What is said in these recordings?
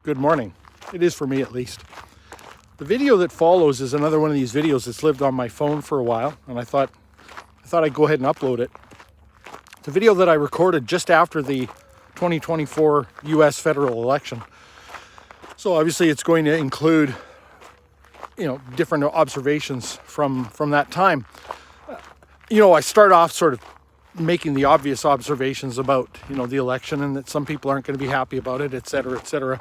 Good morning. It is for me at least. The video that follows is another one of these videos that's lived on my phone for a while, and I thought I'd go ahead and upload it. It's a video that I recorded just after the 2024 US federal election. So obviously it's going to include, different observations from that time. I start off sort of making the obvious observations about, the election and that some people aren't going to be happy about it, et cetera, et cetera.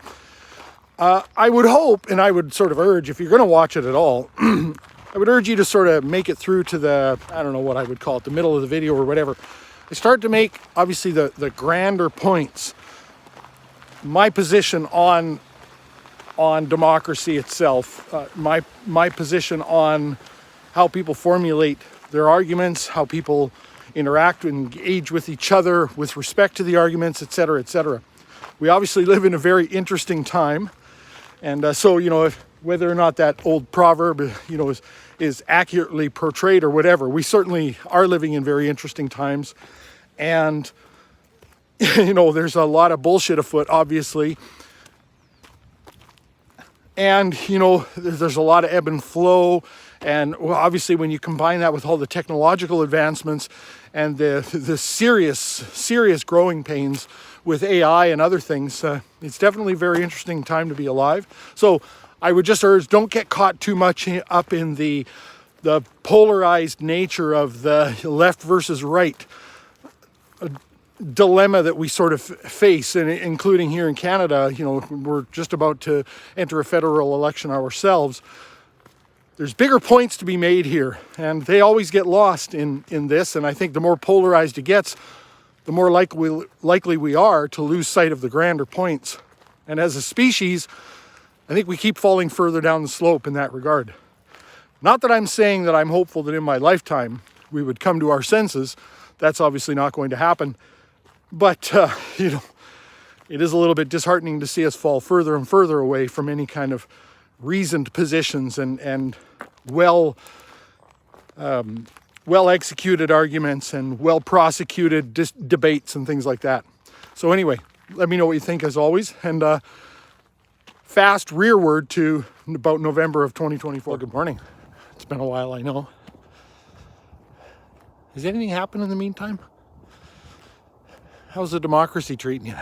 I would hope, and I would sort of urge, if you're going to watch it at all, I would urge you to sort of make it through to the, I don't know what I would call it, the middle of the video or whatever. I start to make, obviously, the grander points. My position on democracy itself, my position on how people formulate their arguments, how people interact and engage with each other with respect to the arguments, et cetera, et cetera. We obviously live in a very interesting time. And so, if, whether or not that old proverb, is accurately portrayed or whatever, we certainly are living in very interesting times. And, there's a lot of bullshit afoot, obviously. And, there's a lot of ebb and flow. And obviously when you combine that with all the technological advancements and the serious growing pains with AI and other things, it's definitely a very interesting time to be alive. So I would just urge, don't get caught too much up in the polarized nature of the left versus right dilemma that we sort of face, and including here in Canada. We're just about to enter a federal election ourselves. There's bigger points to be made here, and they always get lost in this. And I think the more polarized it gets, the more likely we are to lose sight of the grander points. And as a species, I think we keep falling further down the slope in that regard. Not that I'm saying that I'm hopeful that in my lifetime we would come to our senses. That's obviously not going to happen. But, it is a little bit disheartening to see us fall further and further away from any kind of reasoned positions and well executed arguments and well prosecuted debates and things like that. So anyway, let me know what you think as always, and fast rearward to about November of 2024. Good morning. It's been a while, I know. Has anything happened in the meantime? How's the democracy treating you?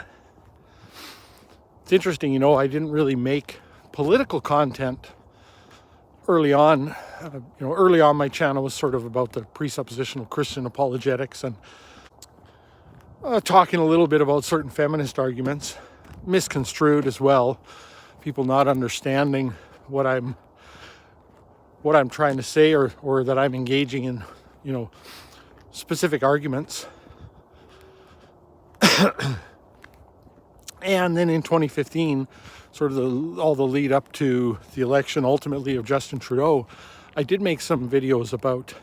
It's interesting, I didn't really make political content early on. Early on my channel was sort of about the presuppositional Christian apologetics and talking a little bit about certain feminist arguments, misconstrued as well, people not understanding what I'm trying to say or that I'm engaging in, specific arguments. And then in 2015, sort of all the lead up to the election ultimately of Justin Trudeau, I did make some videos about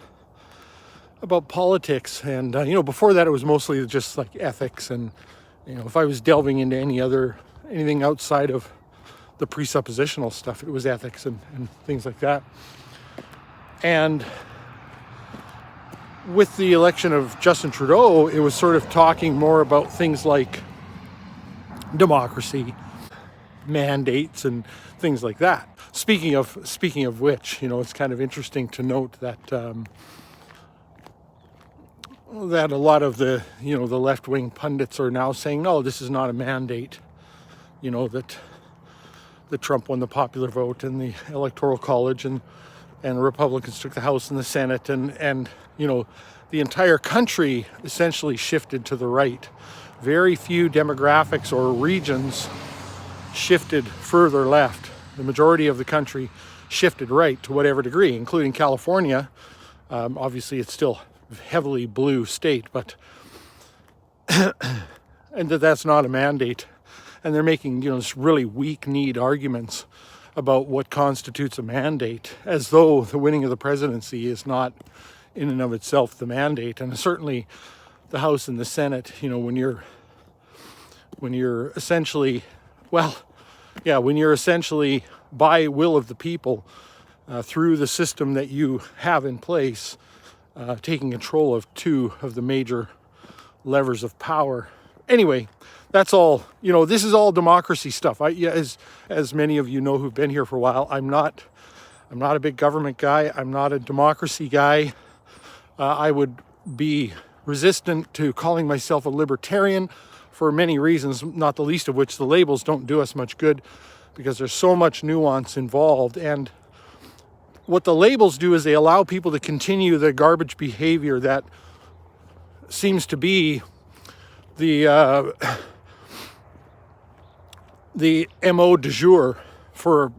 politics. And, before that it was mostly just like ethics. And, if I was delving into anything outside of the presuppositional stuff, it was ethics and things like that. And with the election of Justin Trudeau, it was sort of talking more about things like democracy, mandates, and things like that. Speaking of which, it's kind of interesting to note that that a lot of the the left-wing pundits are now saying, no, this is not a mandate. That Trump won the popular vote and the Electoral College, and the Republicans took the House and the Senate, and the entire country essentially shifted to the right. Very few demographics or regions shifted further left. The majority of the country shifted right to whatever degree, including California. Obviously, it's still a heavily blue state, but and that's not a mandate. And they're making just really weak-kneed arguments about what constitutes a mandate, as though the winning of the presidency is not in and of itself the mandate. And certainly the House and the Senate, when you're essentially, when you're essentially by will of the people through the system that you have in place, taking control of two of the major levers of power, Anyway, that's all. This is all democracy stuff. As many of you know who've been here for a while, I'm not a big government guy. I'm not a democracy guy. I would be resistant to calling myself a libertarian for many reasons, not the least of which the labels don't do us much good because there's so much nuance involved. And what the labels do is they allow people to continue the garbage behavior that seems to be the MO du jour for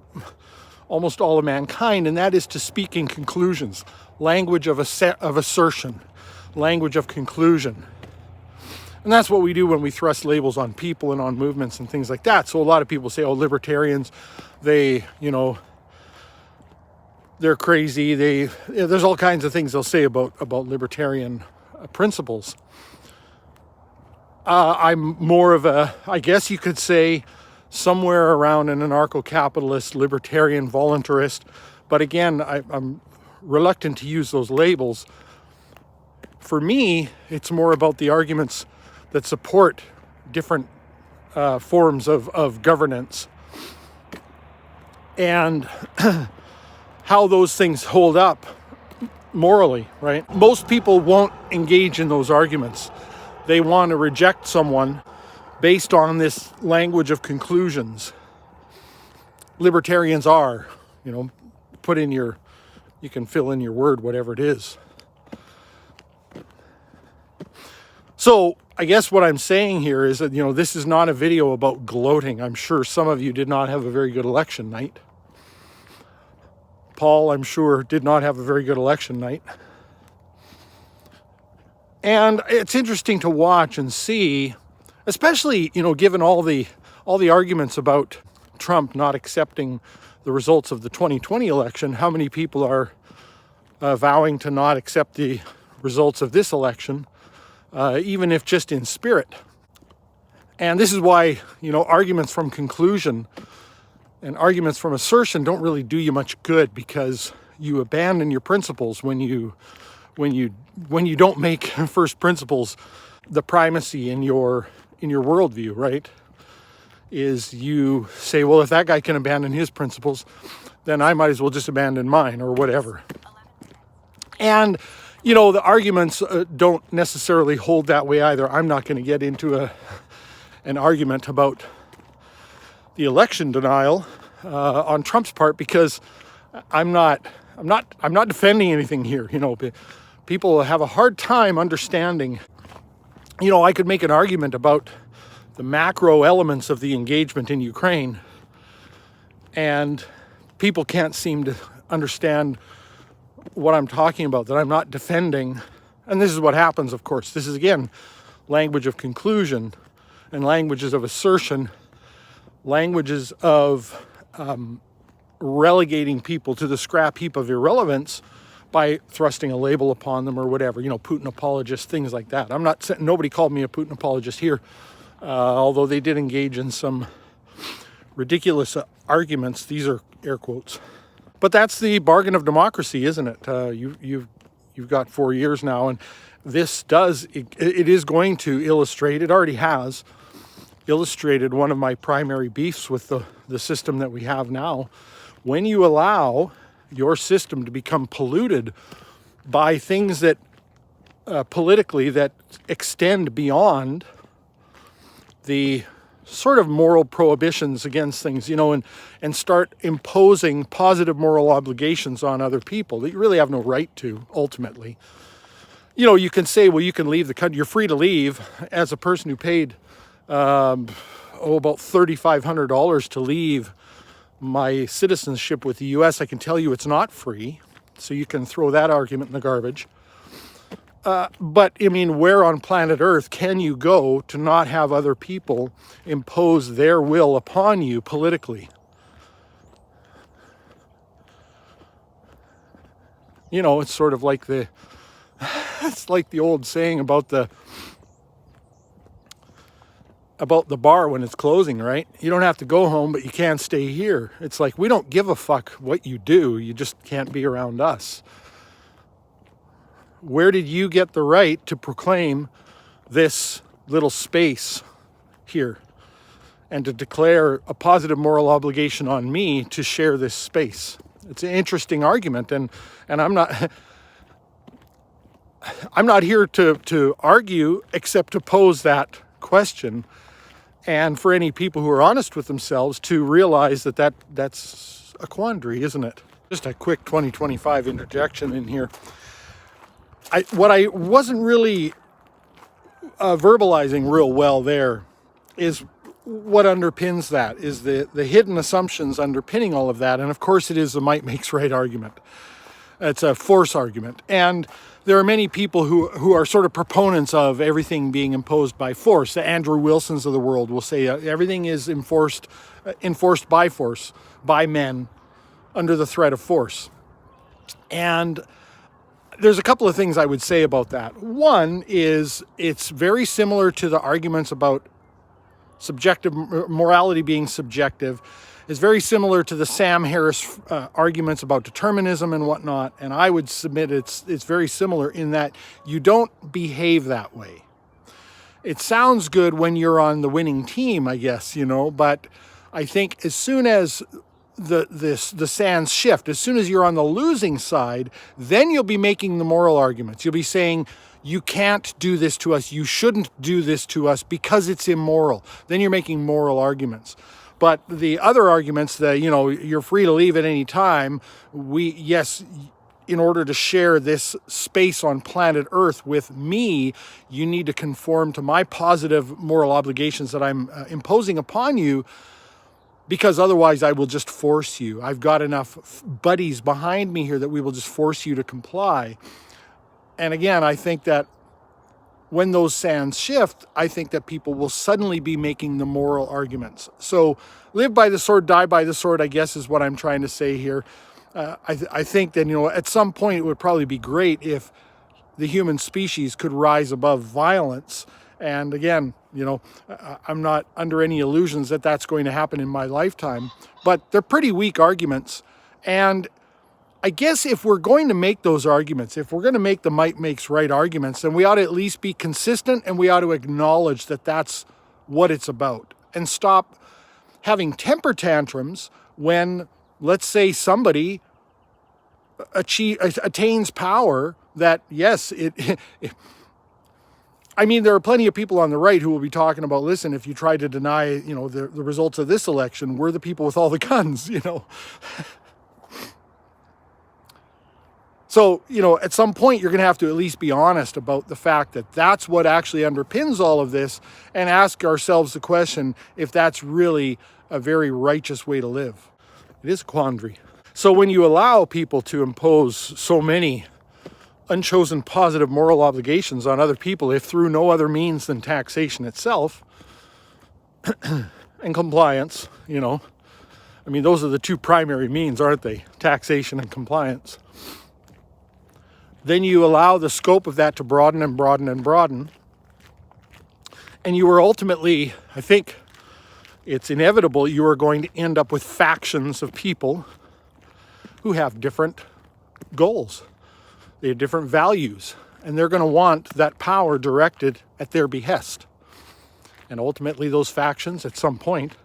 almost all of mankind, and that is to speak in conclusions, language of assertion, language of conclusion. And that's what we do when we thrust labels on people and on movements and things like that. So a lot of people say, oh, libertarians, they're crazy. There's all kinds of things they'll say about libertarian principles. I'm more of I guess you could say, somewhere around an anarcho-capitalist, libertarian, voluntarist. But again, I'm reluctant to use those labels. For me, it's more about the arguments that support different forms of governance and how those things hold up morally, right? Most people won't engage in those arguments. They want to reject someone based on this language of conclusions. Libertarians are, you can fill in your word, whatever it is. So I guess what I'm saying here is that, this is not a video about gloating. I'm sure some of you did not have a very good election night. Paul, I'm sure, did not have a very good election night. And it's interesting to watch and see, especially, given all the arguments about Trump not accepting the results of the 2020 election, how many people are vowing to not accept the results of this election, even if just in spirit. And this is why, arguments from conclusion and arguments from assertion don't really do you much good, because you abandon your principles when you don't make first principles the primacy in your worldview, right? Is you say, well, if that guy can abandon his principles, then I might as well just abandon mine or whatever. And, the arguments don't necessarily hold that way either. I'm not going to get into an argument about the election denial on Trump's part, because I'm not defending anything here. People have a hard time understanding. I could make an argument about the macro elements of the engagement in Ukraine, and people can't seem to understand what I'm talking about, that I'm not defending. And this is what happens, of course. This is, again, language of conclusion and languages of assertion, languages of relegating people to the scrap heap of irrelevance by thrusting a label upon them or whatever, Putin apologist, things like that. I'm not saying, nobody called me a Putin apologist here, although they did engage in some ridiculous arguments. These are air quotes. But that's the bargain of democracy, isn't it? You've got 4 years now, and this it is going to illustrate, it already has illustrated one of my primary beefs with the system that we have now. When you allow your system to become polluted by things that politically that extend beyond the sort of moral prohibitions against things, and start imposing positive moral obligations on other people that you really have no right to, ultimately. You can say, well, you can leave the country, you're free to leave. As a person who paid about $3,500 to leave my citizenship with the US, I can tell you it's not free. So you can throw that argument in the garbage. But, where on planet Earth can you go to not have other people impose their will upon you politically? It's sort of like it's like the old saying about the bar when it's closing, right? You don't have to go home, but you can't stay here. It's like, we don't give a fuck what you do. You just can't be around us. Where did you get the right to proclaim this little space here and to declare a positive moral obligation on me to share this space. It's an interesting argument, and I'm not here to argue except to pose that question, and for any people who are honest with themselves to realize that's a quandary, isn't it? Just a quick 2025 interjection in here. What I wasn't really verbalizing real well there is what underpins that, is the hidden assumptions underpinning all of that. And of course it is the might makes right argument. It's a force argument. And there are many people who are sort of proponents of everything being imposed by force. The Andrew Wilsons of the world will say everything is enforced by force, by men, under the threat of force. And there's a couple of things I would say about that. One is it's very similar to the arguments about subjective morality being subjective. Is very similar to the Sam Harris arguments about determinism and whatnot. And I would submit it's very similar in that you don't behave that way. It sounds good when you're on the winning team, I guess, but I think as soon as the sands shift, as soon as you're on the losing side, then you'll be making the moral arguments. You'll be saying, you can't do this to us, you shouldn't do this to us because it's immoral. Then you're making moral arguments. But the other arguments that, you're free to leave at any time, in order to share this space on planet Earth with me, you need to conform to my positive moral obligations that I'm imposing upon you, because otherwise I will just force you. I've got enough buddies behind me here that we will just force you to comply. And again, I think that when those sands shift, I think that people will suddenly be making the moral arguments. So live by the sword, die by the sword, I guess is what I'm trying to say here. I think that, at some point it would probably be great if the human species could rise above violence. And again, I'm not under any illusions that that's going to happen in my lifetime, but they're pretty weak arguments. And I guess if we're going to make those arguments, if we're going to make the might makes right arguments, then we ought to at least be consistent, and we ought to acknowledge that that's what it's about, and stop having temper tantrums when, let's say, somebody attains power that, yes, I mean, there are plenty of people on the right who will be talking about, listen, if you try to deny, the results of this election, we're the people with all the guns, So, at some point, you're going to have to at least be honest about the fact that that's what actually underpins all of this, and ask ourselves the question if that's really a very righteous way to live. It is a quandary. So when you allow people to impose so many unchosen positive moral obligations on other people, if through no other means than taxation itself and compliance, those are the two primary means, aren't they? Taxation and compliance. Then you allow the scope of that to broaden and broaden and broaden. And you are ultimately, I think it's inevitable, you are going to end up with factions of people who have different goals. They have different values. And they're going to want that power directed at their behest. And ultimately those factions, at some point,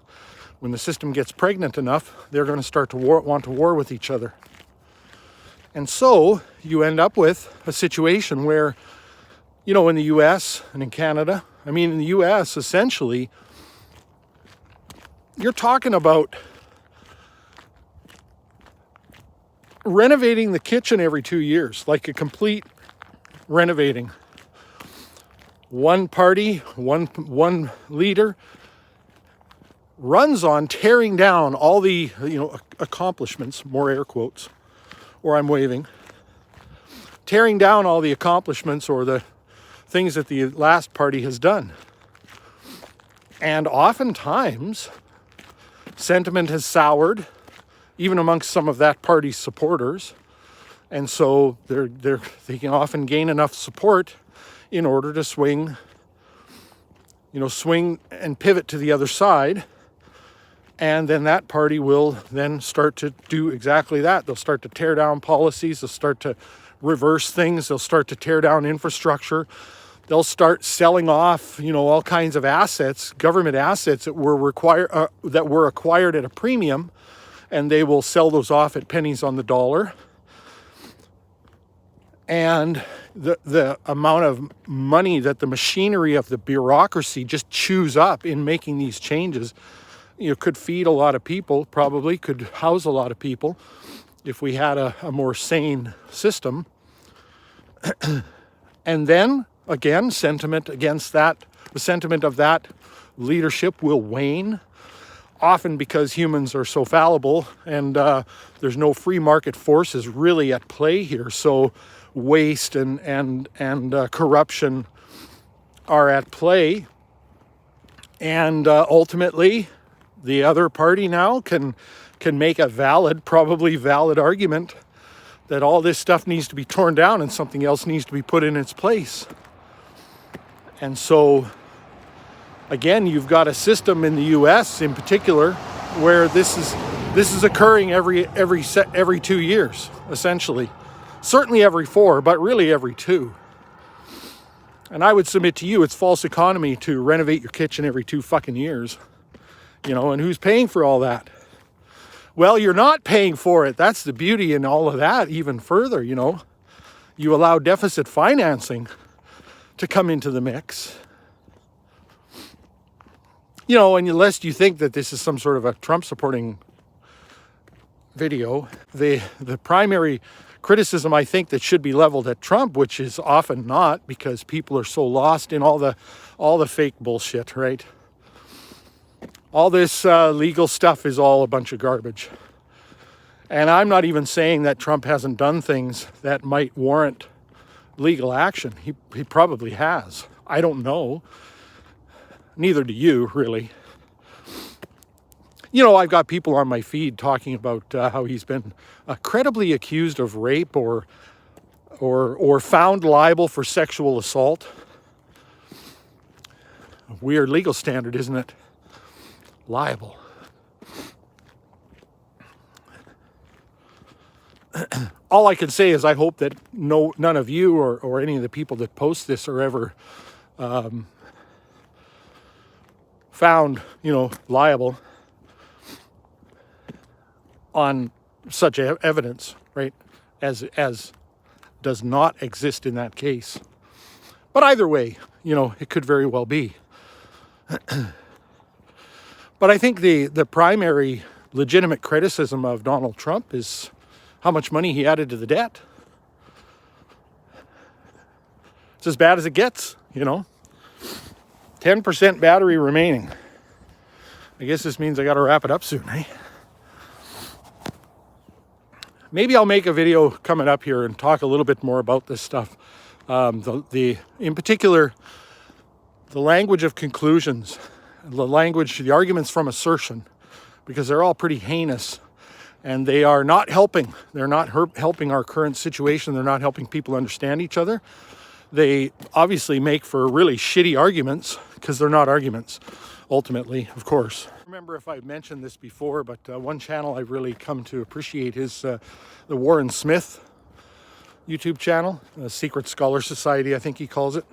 when the system gets pregnant enough, they're going to start to want to war with each other. And so you end up with a situation where, in the US and in Canada, in the US, essentially, you're talking about renovating the kitchen every 2 years, like a complete renovating. One party, one leader runs on tearing down all the, accomplishments, more air quotes, or I'm waving, tearing down all the accomplishments or the things that the last party has done. And oftentimes, sentiment has soured, even amongst some of that party's supporters. And so they can often gain enough support in order to swing and pivot to the other side. And then that party will then start to do exactly that. They'll start to tear down policies. They'll start to reverse things. They'll start to tear down infrastructure. they'll start selling off, all kinds of assets, government assets that were acquired at a premium, and they will sell those off at pennies on the dollar. And the amount of money that the machinery of the bureaucracy just chews up in making these changes, could feed a lot of people, probably could house a lot of people if we had a more sane system. And then again, sentiment against that, the sentiment of that leadership will wane, often because humans are so fallible and there's no free market forces really at play here. So waste and corruption are at play, and ultimately the other party now can make a probably valid argument that all this stuff needs to be torn down and something else needs to be put in its place. And so again, you've got a system in the US in particular where this is occurring every 2 years, essentially. Certainly every 4, but really every 2. And I would submit to you, it's false economy to renovate your kitchen every 2 fucking years. And who's paying for all that? Well, you're not paying for it. That's the beauty in all of that, even further, You allow deficit financing to come into the mix. And lest you think that this is some sort of a Trump supporting video, the primary criticism I think that should be leveled at Trump, which is often not, because people are so lost in all the fake bullshit, right? All this legal stuff is all a bunch of garbage. And I'm not even saying that Trump hasn't done things that might warrant legal action. He probably has. I don't know. Neither do you, really. I've got people on my feed talking about how he's been credibly accused of rape or found liable for sexual assault. Weird legal standard, isn't it? Liable. All I can say is I hope that none of you or any of the people that post this are ever found, liable on such evidence, right? As does not exist in that case. But either way, it could very well be. But I think the primary legitimate criticism of Donald Trump is how much money he added to the debt. It's as bad as it gets, 10% battery remaining. I guess this means I got to wrap it up soon, eh? Maybe I'll make a video coming up here and talk a little bit more about this stuff. In particular, the language of conclusions, the arguments from assertion, because they're all pretty heinous and they are not helping. They're not helping our current situation. They're not helping people understand each other. They obviously make for really shitty arguments because they're not arguments, ultimately, of course. I remember if I've mentioned this before, but one channel I've really come to appreciate is the Warren Smith YouTube channel, Secret Scholar Society, I think he calls it.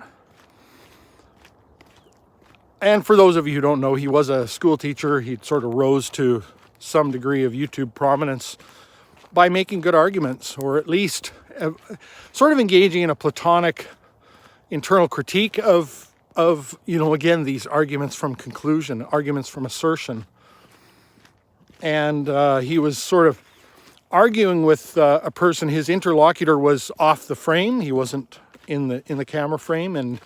And for those of you who don't know, he was a school teacher. He sort of rose to some degree of YouTube prominence by making good arguments, or at least sort of engaging in a platonic internal critique of again, these arguments from conclusion, arguments from assertion. And he was sort of arguing with a person. His interlocutor was off the frame. He wasn't in the camera frame. And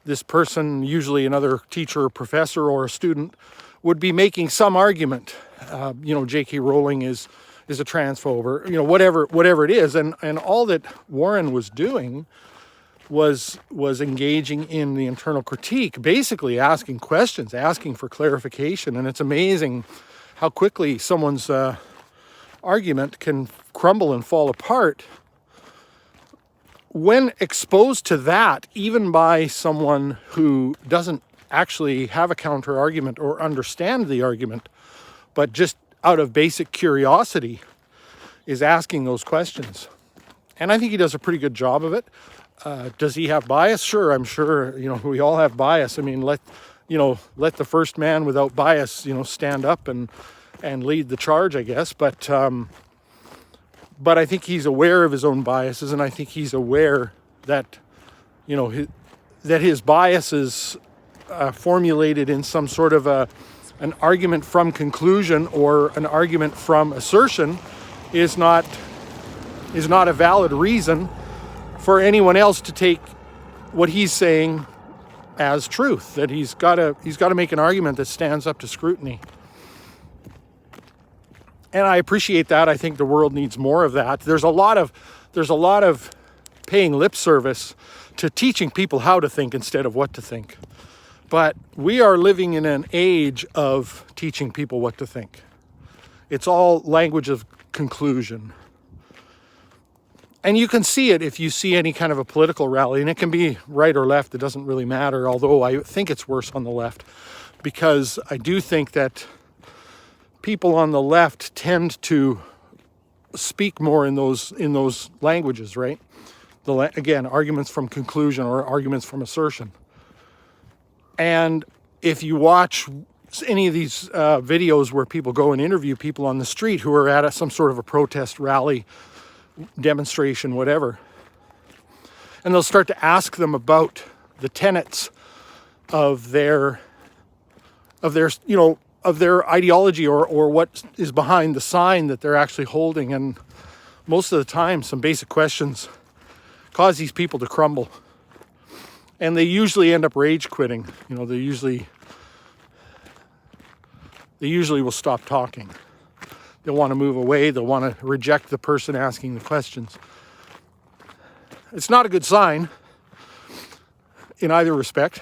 this person, usually another teacher or professor or a student, would be making some argument. J.K. Rowling is a transphobe, or whatever it is. And all that Warren was doing was engaging in the internal critique, basically asking questions, asking for clarification. And it's amazing how quickly someone's argument can crumble and fall apart when exposed to that, even by someone who doesn't actually have a counter argument or understand the argument, but just out of basic curiosity is asking those questions. And I think he does a pretty good job of it. Does he have bias? Sure, I'm sure, we all have bias. I mean, let the first man without bias, stand up and lead the charge, I guess. But I think he's aware of his own biases, and I think he's aware that, that his biases formulated in some sort of an argument from conclusion or an argument from assertion is not a valid reason for anyone else to take what he's saying as truth. That he's got to make an argument that stands up to scrutiny. And I appreciate that. I think the world needs more of that. There's a lot of paying lip service to teaching people how to think instead of what to think. But we are living in an age of teaching people what to think. It's all language of conclusion. And you can see it if you see any kind of a political rally, and it can be right or left, it doesn't really matter, although I think it's worse on the left, because I do think that people on the left tend to speak more in those languages, right? Again, arguments from conclusion or arguments from assertion. And if you watch any of these videos where people go and interview people on the street who are at some sort of a protest rally, demonstration, whatever, and they'll start to ask them about the tenets of their ideology or what is behind the sign that they're actually holding. And most of the time, some basic questions cause these people to crumble. And they usually end up rage quitting. They usually will stop talking. They'll want to move away. They'll want to reject the person asking the questions. It's not a good sign in either respect.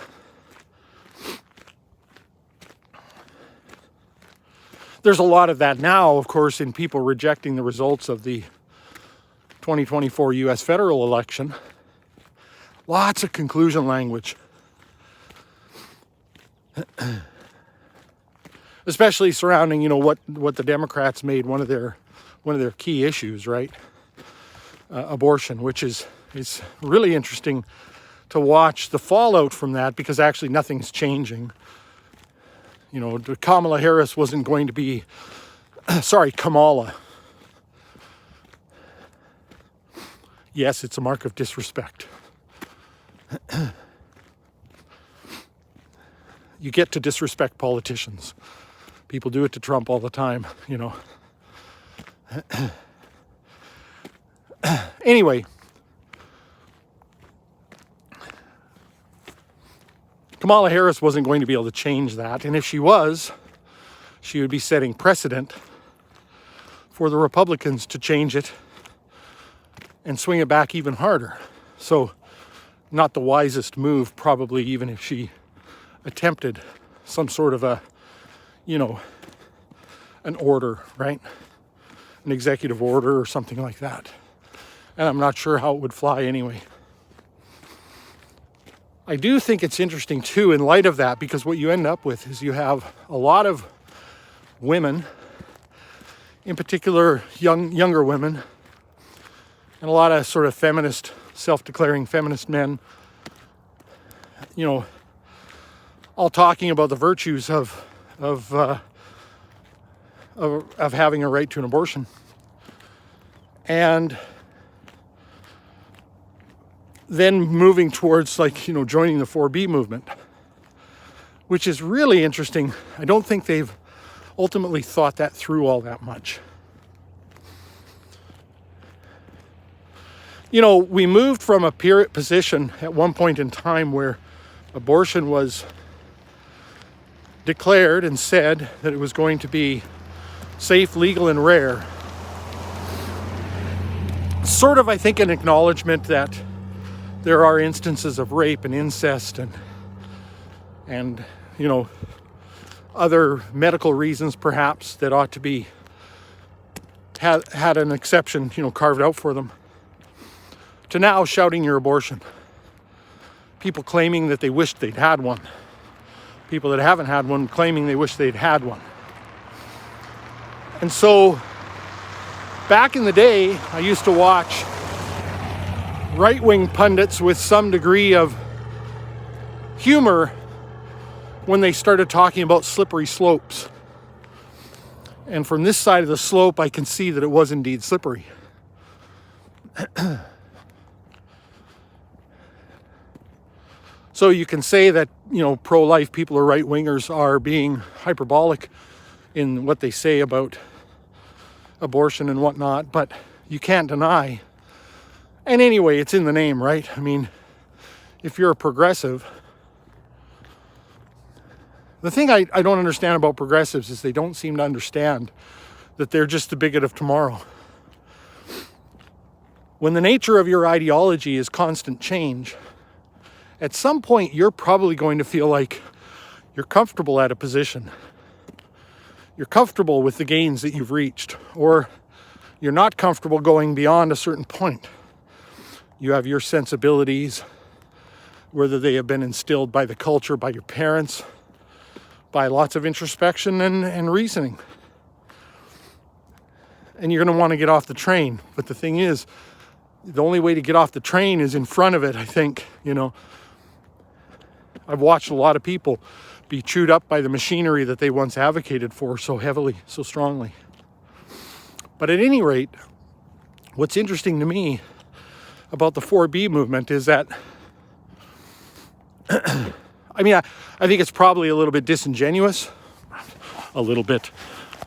There's a lot of that now, of course, in people rejecting the results of the 2024 U.S. federal election. Lots of conclusion language. Especially surrounding, what the Democrats made one of their key issues, right? Abortion, which is really interesting to watch the fallout from that, because actually nothing's changing. Kamala Harris wasn't going to be, Kamala. Yes, it's a mark of disrespect. You get to disrespect politicians. People do it to Trump all the time, Anyway, Kamala Harris wasn't going to be able to change that. And if she was, she would be setting precedent for the Republicans to change it and swing it back even harder. So, not the wisest move, probably, even if she attempted some sort of an order, right? An executive order or something like that. And I'm not sure how it would fly anyway. I do think it's interesting too, in light of that, because what you end up with is you have a lot of women, in particular younger women, and a lot of sort of feminist, self-declaring feminist men, all talking about the virtues of having a right to an abortion. And then moving towards joining the 4B movement, which is really interesting. I don't think they've ultimately thought that through all that much. We moved from a position at one point in time where abortion was declared and said that it was going to be safe, legal, and rare. Sort of, I think, an acknowledgement that there are instances of rape and incest and other medical reasons perhaps that ought to be had an exception, carved out for them, to now shouting your abortion. People claiming that they wished they'd had one. People that haven't had one claiming they wish they'd had one. And so, back in the day, I used to watch right-wing pundits with some degree of humor when they started talking about slippery slopes. And from this side of the slope, I can see that it was indeed slippery. So you can say that, pro-life people or right-wingers are being hyperbolic in what they say about abortion and whatnot, but you can't deny. And anyway, it's in the name, right? I mean, if you're a progressive, the thing I don't understand about progressives is they don't seem to understand that they're just the bigot of tomorrow. When the nature of your ideology is constant change, at some point you're probably going to feel like you're comfortable at a position. You're comfortable with the gains that you've reached, or you're not comfortable going beyond a certain point. You have your sensibilities, whether they have been instilled by the culture, by your parents, by lots of introspection and reasoning. And you're going to want to get off the train. But the thing is, the only way to get off the train is in front of it, I think. I've watched a lot of people be chewed up by the machinery that they once advocated for so heavily, so strongly. But at any rate, what's interesting to me about the 4B movement is that, I think it's probably a little bit disingenuous. A little bit.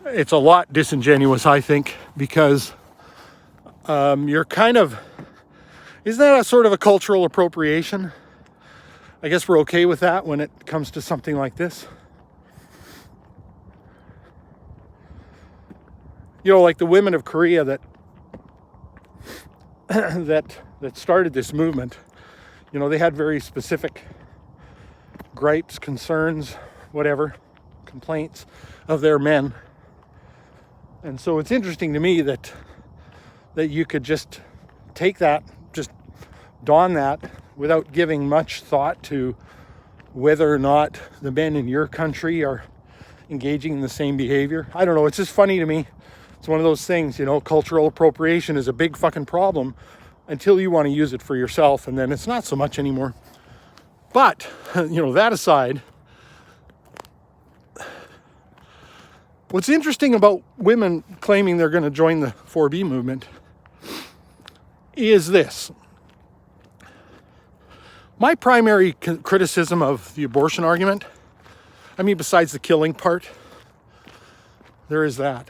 It's a lot disingenuous, I think, because you're kind of, isn't that a sort of a cultural appropriation? I guess we're okay with that when it comes to something like this. Like the women of Korea that started this movement, they had very specific gripes, concerns, whatever, complaints of their men. And so it's interesting to me that you could just take that, just don that, without giving much thought to whether or not the men in your country are engaging in the same behavior. I don't know, it's just funny to me. It's one of those things, cultural appropriation is a big fucking problem until you want to use it for yourself, and then it's not so much anymore. But, that aside, what's interesting about women claiming they're going to join the 4B movement is this. My primary criticism of the abortion argument, besides the killing part, there is that.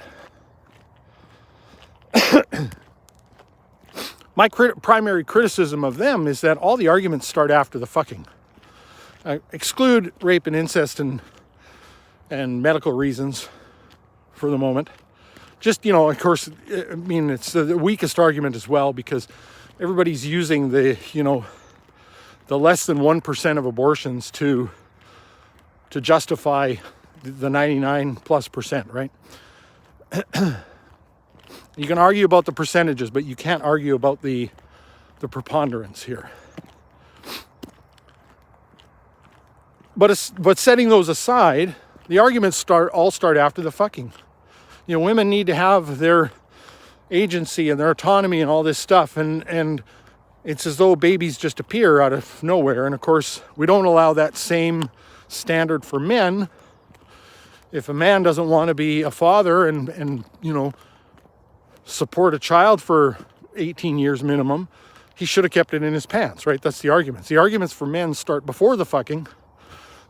My primary criticism of them is that all the arguments start after the fucking. Exclude rape and incest and medical reasons for the moment. Just, of course, it's the weakest argument as well, because everybody's using the less than 1% of abortions to justify the 99+%, right? You can argue about the percentages, but you can't argue about the preponderance here. But setting those aside, the arguments all start after the fucking. Women need to have their agency and their autonomy and all this stuff, and it's as though babies just appear out of nowhere. And of course, we don't allow that same standard for men. If a man doesn't want to be a father and support a child for 18 years minimum, he should have kept it in his pants, right? That's the arguments. The arguments for men start before the fucking.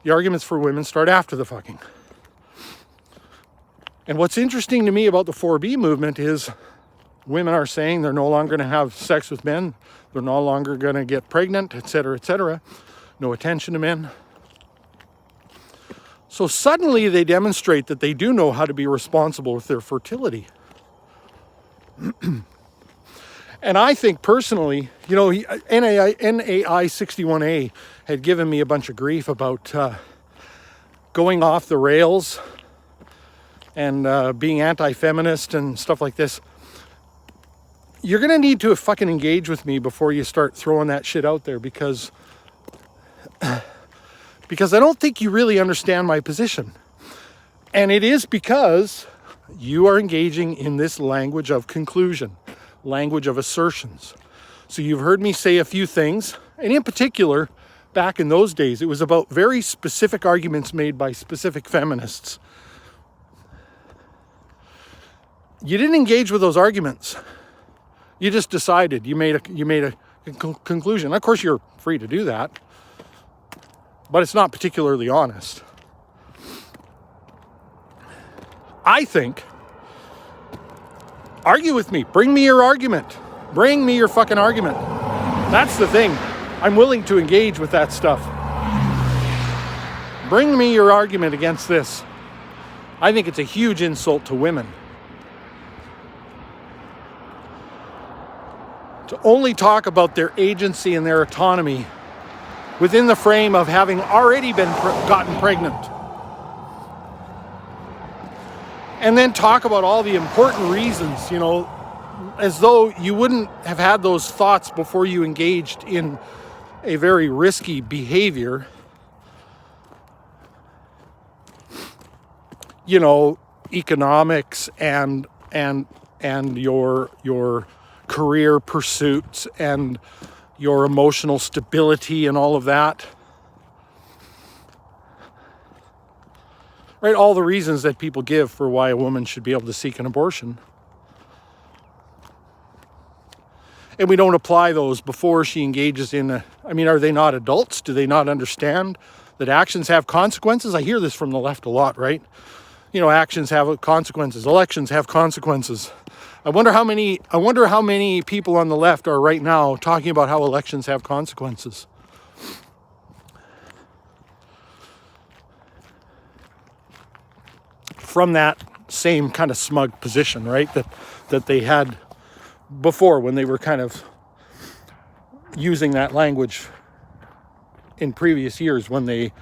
The arguments for women start after the fucking. And what's interesting to me about the 4B movement is women are saying they're no longer going to have sex with men. They're no longer going to get pregnant, etc., etc. No attention to men. So suddenly they demonstrate that they do know how to be responsible with their fertility. And I think personally, NAI 61A had given me a bunch of grief about going off the rails and being anti-feminist and stuff like this. You're going to need to fucking engage with me before you start throwing that shit out there, because I don't think you really understand my position. And it is because you are engaging in this language of conclusion, language of assertions. So you've heard me say a few things, and in particular, back in those days, it was about very specific arguments made by specific feminists. You didn't engage with those arguments. You just decided. You made a conclusion. Of course, you're free to do that, but it's not particularly honest. I think, argue with me. Bring me your argument. Bring me your fucking argument. That's the thing. I'm willing to engage with that stuff. Bring me your argument against this. I think it's a huge insult to women to only talk about their agency and their autonomy within the frame of having already been gotten pregnant. And then talk about all the important reasons, as though you wouldn't have had those thoughts before you engaged in a very risky behavior. Economics and your career pursuits and your emotional stability and all of that. Right? All the reasons that people give for why a woman should be able to seek an abortion. And we don't apply those before she engages in are they not adults? Do they not understand that actions have consequences? I hear this from the left a lot, right? Actions have consequences. Elections have consequences. I wonder how many people on the left are right now talking about how elections have consequences. From that same kind of smug position, right? That they had before, when they were kind of using that language in previous years, when they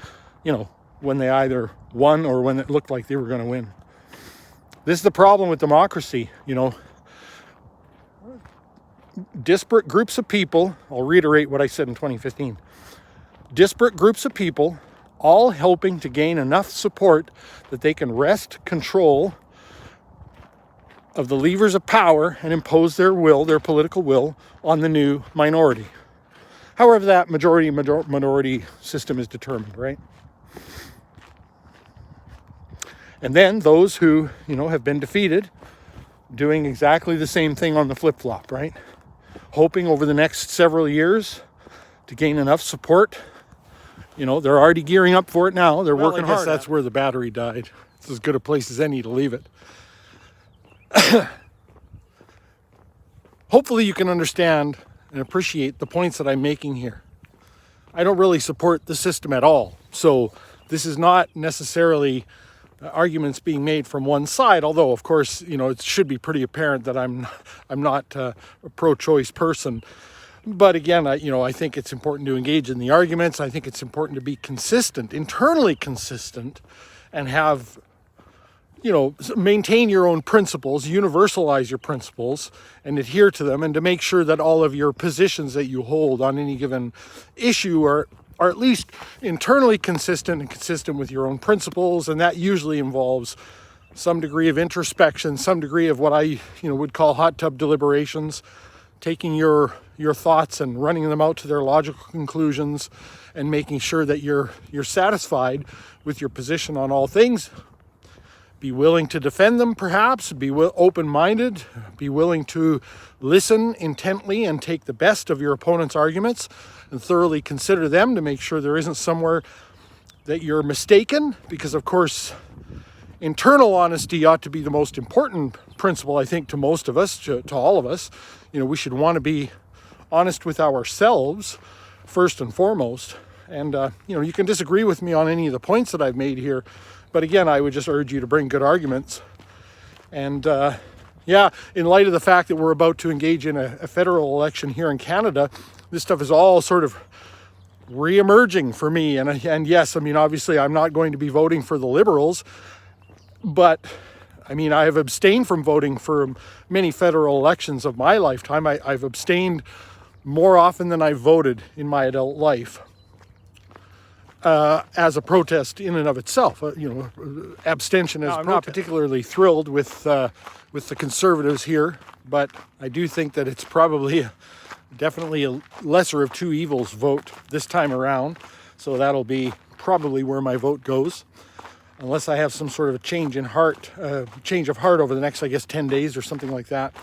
either won or when it looked like they were going to win. This is the problem with democracy, Disparate groups of people, I'll reiterate what I said in 2015. Disparate groups of people all helping to gain enough support that they can wrest control of the levers of power and impose their political will, on the new minority. However that minority system is determined, right? And then those who, have been defeated, doing exactly the same thing on the flip-flop, right? Hoping over the next several years to gain enough support. They're already gearing up for it now. They're working hard. I guess that's where the battery died. It's as good a place as any to leave it. Hopefully you can understand and appreciate the points that I'm making here. I don't really support the system at all. So this is not necessarily arguments being made from one side, although of course, it should be pretty apparent that I'm not a pro-choice person. But again, I think it's important to engage in the arguments. I think it's important to be consistent, internally consistent, and have, maintain your own principles, universalize your principles, and adhere to them, and to make sure that all of your positions that you hold on any given issue are at least internally consistent and consistent with your own principles. And that usually involves some degree of introspection, some degree of what I, would call hot tub deliberations, taking your thoughts and running them out to their logical conclusions, and making sure that you're satisfied with your position on all things. Be willing to defend them, perhaps. Be open-minded. Be willing to listen intently and take the best of your opponent's arguments and thoroughly consider them to make sure there isn't somewhere that you're mistaken. Because, of course, internal honesty ought to be the most important principle, I think, to most of us, to all of us. We should want to be honest with ourselves first and foremost. And, you can disagree with me on any of the points that I've made here. But again, I would just urge you to bring good arguments. And in light of the fact that we're about to engage in a federal election here in Canada, this stuff is all sort of re-emerging for me. And yes, obviously I'm not going to be voting for the Liberals, but I have abstained from voting for many federal elections of my lifetime. I've abstained more often than I've voted in my adult life. As a protest in and of itself, abstention as I'm not particularly thrilled with the Conservatives here, but I do think that it's probably definitely a lesser of two evils vote this time around. So that'll be probably where my vote goes, unless I have some sort of a change of heart over the next, I guess, 10 days or something like that.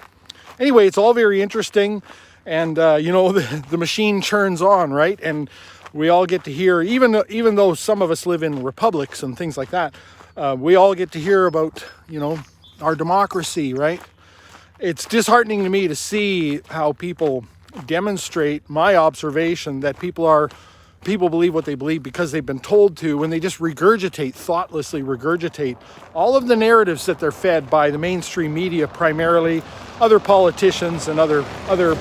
Anyway, it's all very interesting. And, the machine churns on, right? And we all get to hear, even though some of us live in republics and things like that, we all get to hear about, our democracy, right? It's disheartening to me to see how people demonstrate my observation that people believe what they believe because they've been told to, when they just thoughtlessly regurgitate all of the narratives that they're fed by the mainstream media, primarily other politicians and other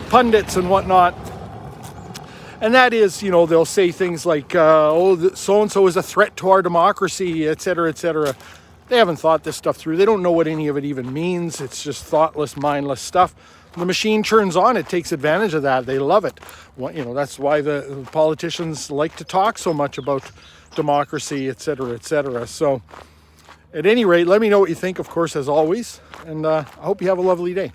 pundits and whatnot. And that is, they'll say things like, so-and-so is a threat to our democracy, et cetera, et cetera. They haven't thought this stuff through. They don't know what any of it even means. It's just thoughtless, mindless stuff. The machine churns on. It takes advantage of that. They love it. That's why the politicians like to talk so much about democracy, et cetera, et cetera. So at any rate, let me know what you think, of course, as always. And I hope you have a lovely day.